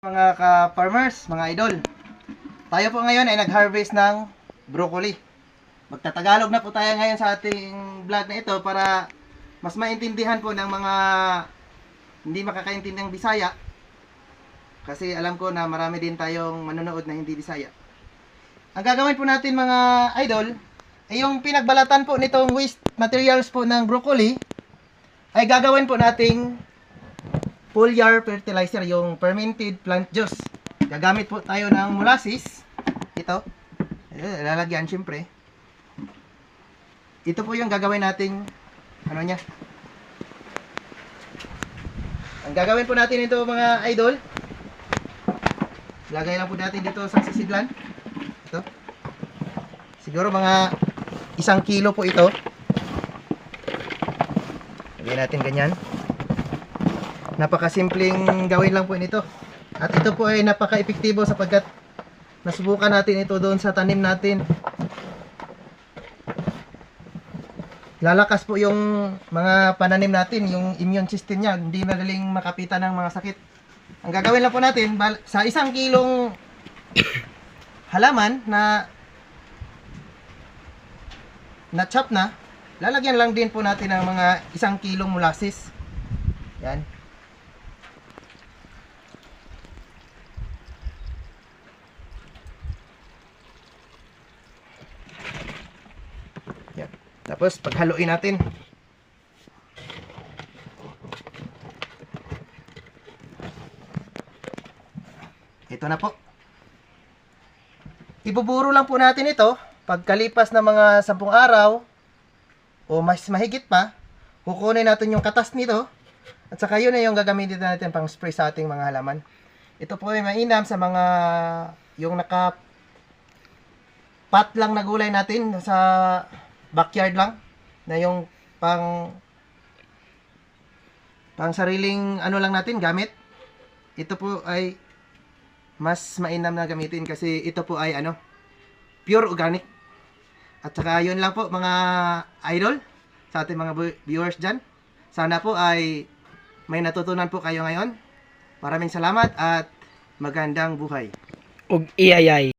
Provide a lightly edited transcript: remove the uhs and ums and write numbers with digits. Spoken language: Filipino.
Mga ka-farmers, mga idol, tayo po ngayon ay nag-harvest ng broccoli. Magtatagalog na po tayo ngayon sa ating vlog na ito para mas maintindihan po ng mga hindi makakaintinding Bisaya. Kasi alam ko na marami din tayong manonood na hindi Bisaya. Ang gagawin po natin mga idol, ay yung pinagbalatan po nitong waste materials po ng broccoli, ay gagawin po nating foliar fertilizer, yung fermented plant juice. Gagamit po tayo ng molasses. Ito. Lalagyan syempre. Ito po yung gagawin nating ano niya. Ang gagawin po natin ito mga idol. Lagay lang po natin dito sa sisidlan. Ito. Siguro mga 1 kilo po ito. Lagyan natin ganyan. Napakasimpleng gawin lang po nito. At ito po ay napaka-epektibo sapagkat nasubukan natin ito doon sa tanim natin. Lalakas po yung mga pananim natin, yung immune system niya, hindi madaling makapitan ng mga sakit. Ang gagawin lang po natin, sa 1 kilong halaman na chop na, lalagyan lang din po natin ng mga 1 kilong molasses. Yan. Yan. Tapos paghaluin natin. Ito na po. Ibuburo lang po natin ito pagkalipas ng mga 10 araw o mas mahigit pa. Kukunin natin yung katas nito at saka yun na yung gagamitin natin pang spray sa ating mga halaman. Ito po ay mainam sa mga yung naka pot lang na gulay natin sa backyard lang na yung pang sariling ano lang natin gamit. Ito po ay mas mainam na gamitin kasi ito po ay ano, pure organic. At saka yun lang po mga idol sa ating mga viewers dyan. Sana po ay may natutunan po kayo ngayon. Maraming salamat at magandang buhay. Ug iyayay.